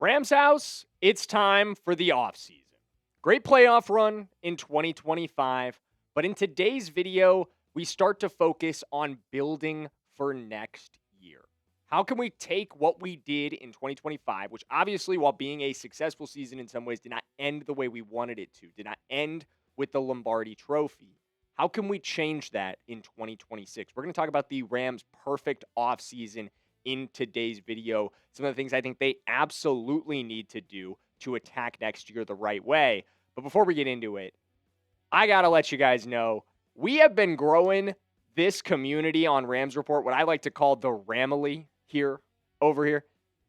Rams house, it's time for the offseason. Great playoff run in 2025, but in today's video, we start to focus on building for next year. How can we take what we did in 2025, which obviously, while being a successful season in some ways, did not end the way we wanted it to, did not end with the Lombardi Trophy. How can we change that in 2026? We're going to talk about the Rams' perfect offseason in today's video. Some of the things I think they absolutely need to do to attack next year the right way. But before we get into it, I got to let you guys know, we have been growing this community on Rams Report, what I like to call the Ramily over here,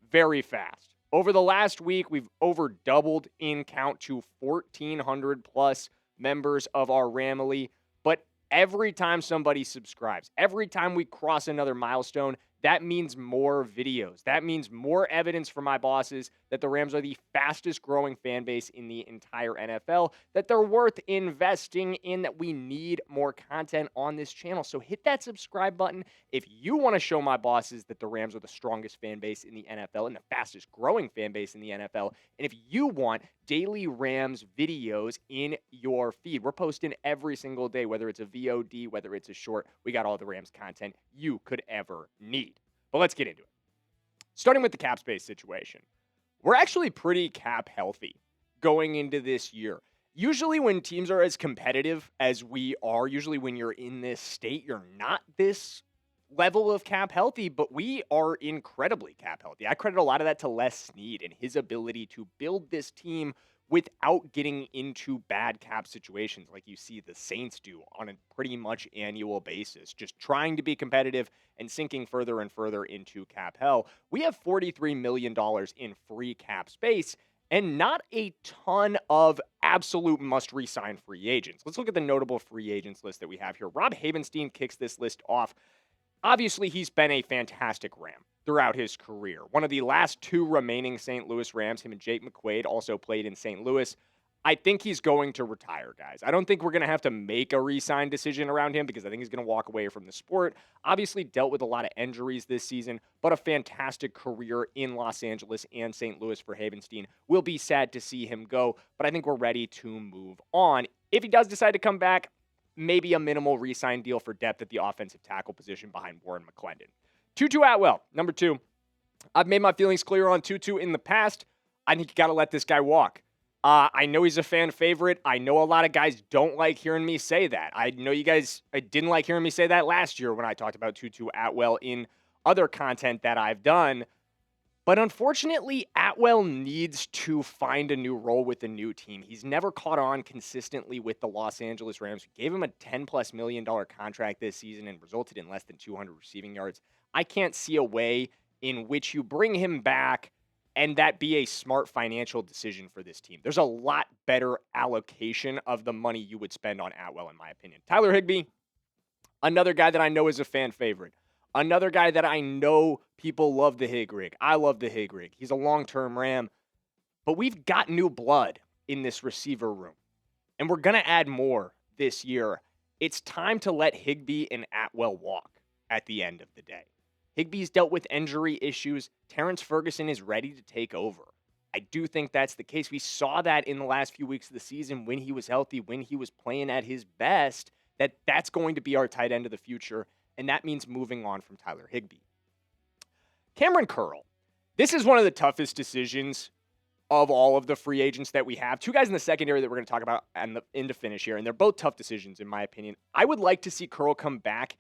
very fast. Over the last week, we've over doubled in count to 1,400 plus members of our Ramily. But every time somebody subscribes, every time we cross another milestone, that means more videos. That means more evidence for my bosses that the Rams are the fastest growing fan base in the entire NFL, that they're worth investing in, that we need more content on this channel. So hit that subscribe button if you want to show my bosses that the Rams are the strongest fan base in the NFL and the fastest growing fan base in the NFL. And if you want daily Rams videos in your feed, we're posting every single day, whether it's a VOD, whether it's a short, we got all the Rams content you could ever need. But let's get into it. Starting with the cap space situation. We're actually pretty cap healthy going into this year. Usually when teams are as competitive as we are, usually when you're in this state, you're not this level of cap healthy, but we are incredibly cap healthy. I credit a lot of that to Les Snead and his ability to build this team without getting into bad cap situations like you see the Saints do on a pretty much annual basis, just trying to be competitive and sinking further and further into cap hell. We have $43 million in free cap space and not a ton of absolute must-re-sign free agents. Let's look at the notable free agents list that we have here. Rob Havenstein kicks this list off. Obviously, he's been a fantastic Ram throughout his career. One of the last two remaining St. Louis Rams, him and Jake McQuaid, also played in St. Louis. I think he's going to retire, guys. I don't think we're going to have to make a re-sign decision around him because I think he's going to walk away from the sport. Obviously, dealt with a lot of injuries this season, but a fantastic career in Los Angeles and St. Louis for Havenstein. We'll be sad to see him go, but I think we're ready to move on. If he does decide to come back, maybe a minimal re-sign deal for depth at the offensive tackle position behind Warren McClendon. Tutu Atwell, number 2. I've made my feelings clear on Tutu in the past. I think you got to let this guy walk. I know he's a fan favorite. I know a lot of guys don't like hearing me say that. I know you guys didn't like hearing me say that last year when I talked about Tutu Atwell in other content that I've done. But unfortunately, Atwell needs to find a new role with a new team. He's never caught on consistently with the Los Angeles Rams. We gave him a $10+ million contract this season and resulted in less than 200 receiving yards. I can't see a way in which you bring him back and that be a smart financial decision for this team. There's a lot better allocation of the money you would spend on Atwell, in my opinion. Tyler Higbee, another guy that I know is a fan favorite. Another guy that I know people love the Hig rig. I love the Hig rig. He's a long-term Ram. But we've got new blood in this receiver room. And we're going to add more this year. It's time to let Higbee and Atwell walk at the end of the day. Higbee's dealt with injury issues. Terrence Ferguson is ready to take over. I do think that's the case. We saw that in the last few weeks of the season when he was healthy, when he was playing at his best, that's going to be our tight end of the future. And that means moving on from Tyler Higbee. Kamren Curl. This is one of the toughest decisions of all of the free agents that we have. Two guys in the secondary that we're going to talk about in the finish here, and they're both tough decisions in my opinion. I would like to see Curl come back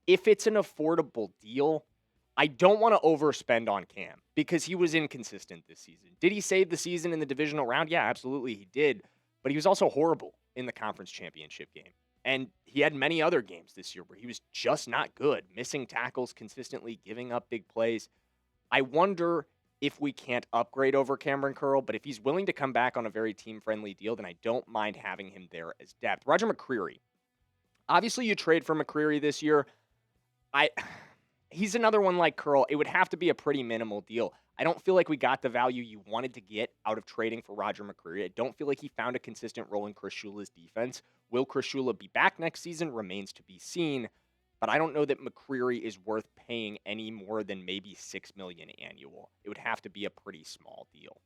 if it's an affordable deal. I don't want to overspend on Cam because he was inconsistent this season. Did he save the season in the divisional round? Yeah, absolutely he did. But he was also horrible in the conference championship game. And he had many other games this year where he was just not good, missing tackles consistently, giving up big plays. I wonder if we can't upgrade over Kamren Curl, but if he's willing to come back on a very team-friendly deal, then I don't mind having him there as depth. Roger McCreary. Obviously, you trade for McCreary this year. He's another one like Curl. It would have to be a pretty minimal deal. I don't feel like we got the value you wanted to get out of trading for Roger McCreary. I don't feel like he found a consistent role in Chris Shula's defense. Will Chris Shula be back next season? Remains to be seen. but I don't know that McCreary is worth paying any more than maybe $6 million annual. It would have to be a pretty small deal.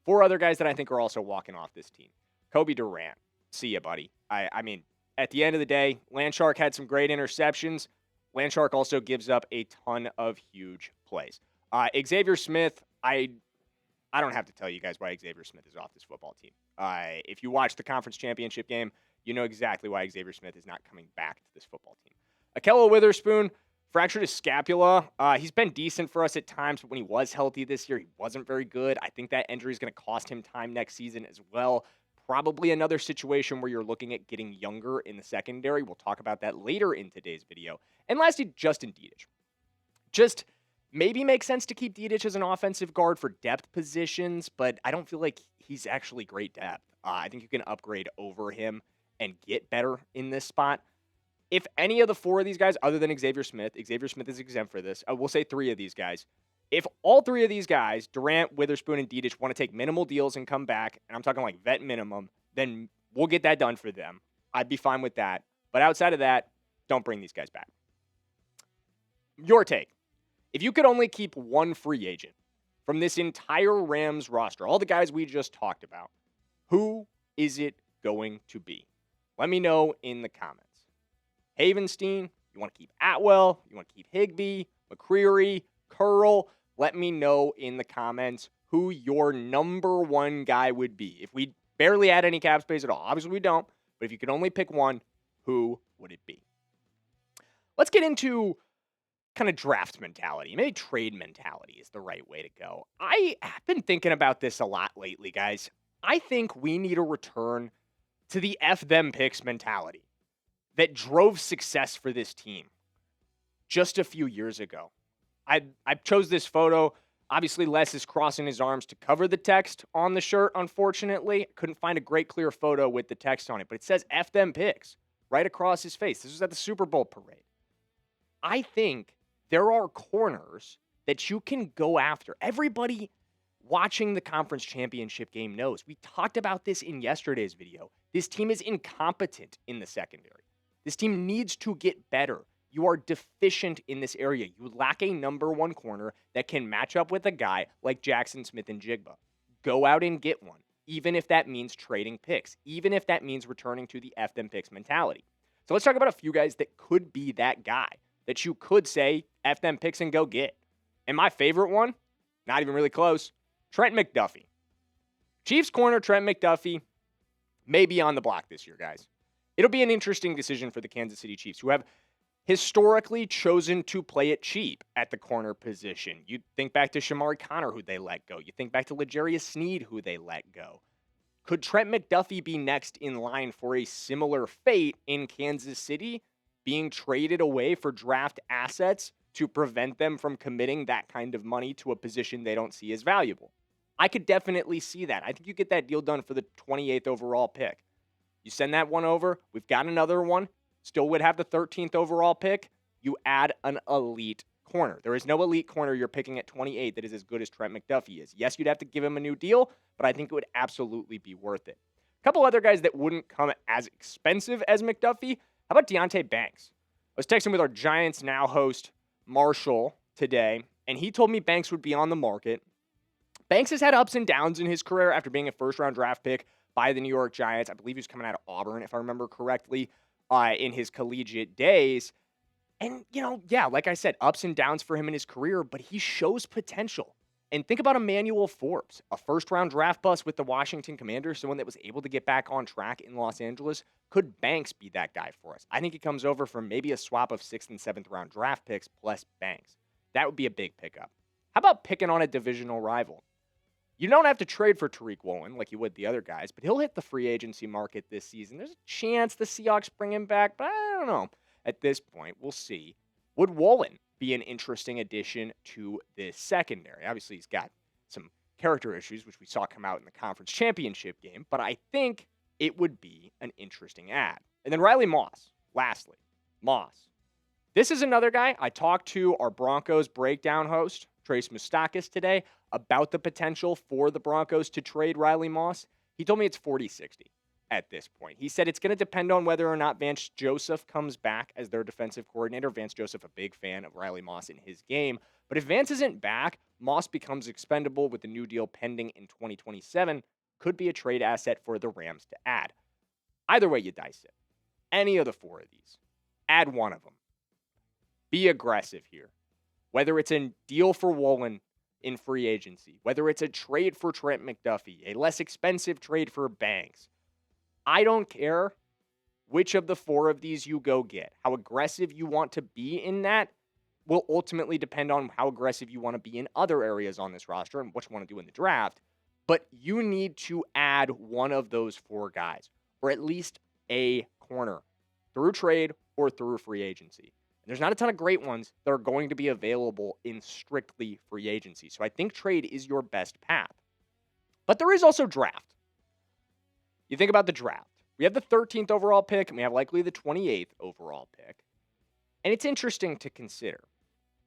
4 other guys that I think are also walking off this team. Cobie Durant. See ya, buddy. I mean, at the end of the day, Landshark had some great interceptions. Landshark also gives up a ton of huge plays. Xavier Smith, I don't have to tell you guys why Xavier Smith is off this football team. If you watch the conference championship game, you know exactly why Xavier Smith is not coming back to this football team. Ahkello Witherspoon fractured his scapula. He's been decent for us at times, but when he was healthy this year, he wasn't very good. I think that injury is going to cost him time next season as well. Probably another situation where you're looking at getting younger in the secondary. We'll talk about that later in today's video. And lastly, Justin Dedich. Just maybe makes sense to keep Dedich as an offensive guard for depth positions, but I don't feel like he's actually great depth. I think you can upgrade over him and get better in this spot. If any of the 4 of these guys, other than Xavier Smith is exempt for this. I will say 3 of these guys. If all 3 of these guys, Durant, Witherspoon, and Dedich, want to take minimal deals and come back, and I'm talking like vet minimum, then we'll get that done for them. I'd be fine with that. But outside of that, don't bring these guys back. Your take. If you could only keep one free agent from this entire Rams roster, all the guys we just talked about, who is it going to be? Let me know in the comments. Havenstein, you want to keep Atwell, you want to keep Higbee, McCreary, Curl. Let me know in the comments who your number 1 guy would be. If we barely add any cap space at all, obviously we don't, but if you could only pick one, who would it be? Let's get into kind of draft mentality. Maybe trade mentality is the right way to go. I have been thinking about this a lot lately, guys. I think we need a return to the F them picks mentality that drove success for this team just a few years ago. I chose this photo. Obviously, Les is crossing his arms to cover the text on the shirt, unfortunately. Couldn't find a great clear photo with the text on it, but it says F them picks right across his face. This was at the Super Bowl parade. I think there are corners that you can go after. Everybody watching the conference championship game knows. We talked about this in yesterday's video. This team is incompetent in the secondary. This team needs to get better. You are deficient in this area. You lack a number 1 corner that can match up with a guy like Jackson Smith and Jigba. Go out and get one, even if that means trading picks, even if that means returning to the F them picks mentality. So let's talk about a few guys that could be that guy that you could say F them picks and go get. And my favorite one, not even really close, Trent McDuffie. Chiefs corner Trent McDuffie may be on the block this year, guys. It'll be an interesting decision for the Kansas City Chiefs, who have historically chosen to play it cheap at the corner position. You think back to Shamari Connor, who they let go. You think back to L'Jarius Sneed, who they let go. Could Trent McDuffie be next in line for a similar fate in Kansas City, being traded away for draft assets to prevent them from committing that kind of money to a position they don't see as valuable? I could definitely see that. I think you get that deal done for the 28th overall pick. You send that one over. We've got another one. Still would have the 13th overall pick. You add an elite corner. There is no elite corner you're picking at 28 that is as good as Trent McDuffie is. Yes, you'd have to give him a new deal, but I think it would absolutely be worth it. A couple other guys that wouldn't come as expensive as McDuffie. How about Deonte Banks? I was texting with our Giants Now host, Marshall, today, and he told me Banks would be on the market. Banks has had ups and downs in his career after being a first-round draft pick by the New York Giants. I believe he was coming out of Auburn, if I remember correctly, in his collegiate days. And, like I said, ups and downs for him in his career, but he shows potential. And think about Emmanuel Forbes, a first-round draft bust with the Washington Commanders, someone that was able to get back on track in Los Angeles. Could Banks be that guy for us? I think he comes over for maybe a swap of 6th and 7th round draft picks plus Banks. That would be a big pickup. How about picking on a divisional rival? You don't have to trade for Tariq Woolen like you would the other guys, but he'll hit the free agency market this season. There's a chance the Seahawks bring him back, but I don't know. At this point, we'll see. Would Woolen be an interesting addition to this secondary? Obviously, he's got some character issues, which we saw come out in the conference championship game, but I think it would be an interesting add. And then Riley Moss, lastly. Moss. This is another guy. I talked to our Broncos breakdown host, Trace Moustakis, today about the potential for the Broncos to trade Riley Moss. He told me it's 40-60. at this point. He said it's going to depend on whether or not Vance Joseph comes back as their defensive coordinator. Vance Joseph, a big fan of Riley Moss in his game. But if Vance isn't back, Moss becomes expendable with the new deal pending in 2027. Could be a trade asset for the Rams to add. Either way you dice it, any of the 4 of these, add one of them. Be aggressive here. Whether it's a deal for Woolen in free agency, whether it's a trade for Trent McDuffie, a less expensive trade for Banks, I don't care which of the 4 of these you go get. How aggressive you want to be in that will ultimately depend on how aggressive you want to be in other areas on this roster and what you want to do in the draft. But you need to add one of those 4 guys, or at least a corner, through trade or through free agency. And there's not a ton of great ones that are going to be available in strictly free agency. So I think trade is your best path. But there is also draft. You think about the draft. We have the 13th overall pick, and we have likely the 28th overall pick. And it's interesting to consider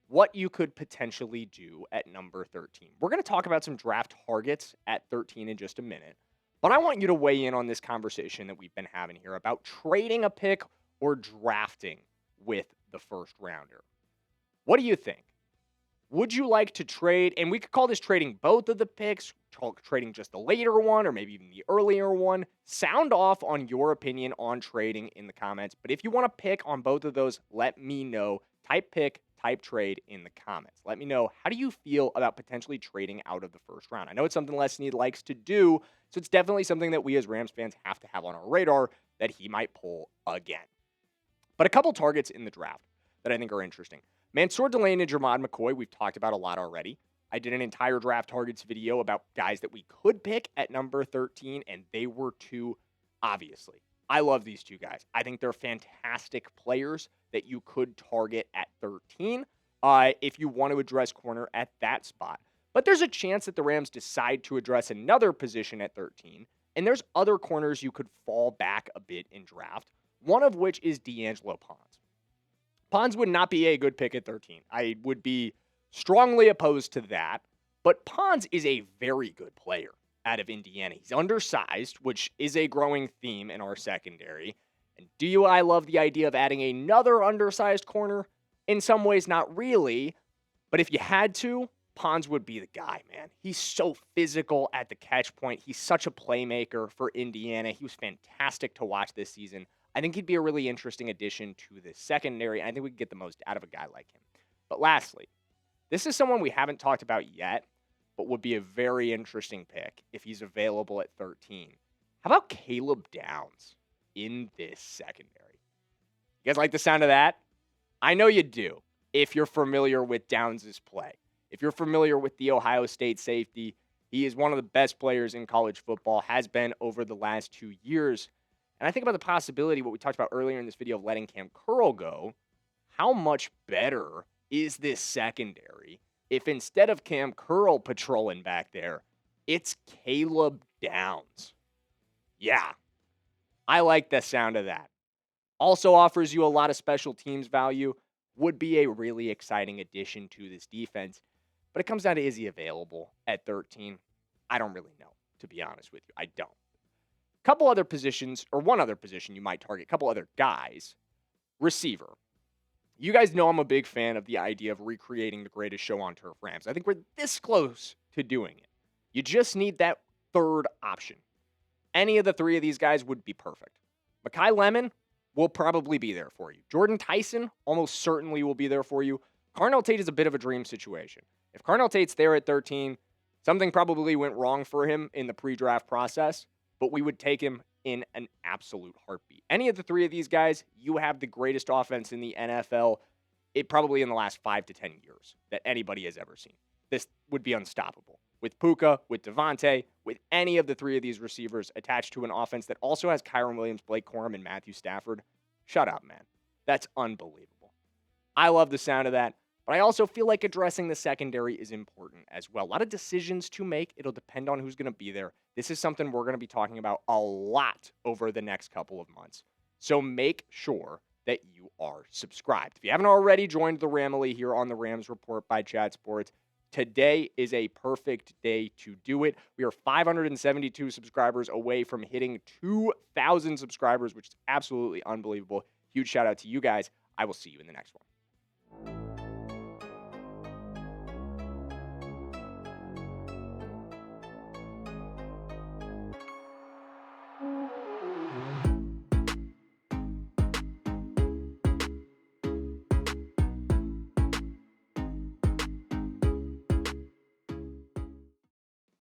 what you could potentially do at number 13. We're going to talk about some draft targets at 13 in just a minute. But I want you to weigh in on this conversation that we've been having here about trading a pick or drafting with the first rounder. What do you think? Would you like to trade? And we could call this trading both of the picks, trading just the later one, or maybe even the earlier one. Sound off on your opinion on trading in the comments. But if you want to pick on both of those, let me know. Type pick, type trade in the comments. Let me know, how do you feel about potentially trading out of the first round? I know it's something Les Snead likes to do, so it's definitely something that we as Rams fans have to have on our radar that he might pull again. But a couple targets in the draft that I think are interesting. Mansoor Delane and Jermod McCoy, we've talked about a lot already. I did an entire draft targets video about guys that we could pick at number 13, and they were 2, obviously. I love these 2 guys. I think they're fantastic players that you could target at 13 if you want to address corner at that spot. But there's a chance that the Rams decide to address another position at 13, and there's other corners you could fall back a bit in draft, one of which is D'Angelo Pons. Pons would not be a good pick at 13. I would be strongly opposed to that, but Pons is a very good player out of Indiana. He's undersized, which is a growing theme in our secondary. And I love the idea of adding another undersized corner? In some ways, not really. But if you had to, Pons would be the guy, man. He's so physical at the catch point. He's such a playmaker for Indiana. He was fantastic to watch this season. I think he'd be a really interesting addition to the secondary. I think we could get the most out of a guy like him. But lastly, this is someone we haven't talked about yet, but would be a very interesting pick if he's available at 13. How about Caleb Downs in this secondary? You guys like the sound of that? I know you do, if you're familiar with Downs' play. If you're familiar with the Ohio State safety, he is one of the best players in college football, has been over the last 2 years. And I think about the possibility, what we talked about earlier in this video, of letting Kamren Curl go. How much better is this secondary if instead of Kamren Curl patrolling back there, it's Caleb Downs? Yeah, I like the sound of that. Also offers you a lot of special teams value. Would be a really exciting addition to this defense. But it comes down to, is he available at 13? I don't really know, to be honest with you. I don't. Couple other positions, or one other position you might target, couple other guys. Receiver. You guys know I'm a big fan of the idea of recreating the greatest show on turf, Rams. I think we're this close to doing it. You just need that third option. Any of the 3 of these guys would be perfect. Mekhi Lemon will probably be there for you. Jordan Tyson almost certainly will be there for you. Carnell Tate is a bit of a dream situation. If Carnell Tate's there at 13, something probably went wrong for him in the pre-draft process, but we would take him in an absolute heartbeat. Any of the 3 of these guys, you have the greatest offense in the NFL, probably in the last 5 to 10 years that anybody has ever seen. This would be unstoppable. With Puka, with Deonte, with any of the 3 of these receivers attached to an offense that also has Kyren Williams, Blake Corum, and Matthew Stafford. Shut up, man. That's unbelievable. I love the sound of that, but I also feel like addressing the secondary is important as well. A lot of decisions to make. It'll depend on who's going to be there. This is something we're going to be talking about a lot over the next couple of months. So make sure that you are subscribed. If you haven't already joined the Ramily here on the Rams Report by Chat Sports, Today is a perfect day to do it. We are 572 subscribers away from hitting 2,000 subscribers, which is absolutely unbelievable. Huge shout out to you guys. I will see you in the next one.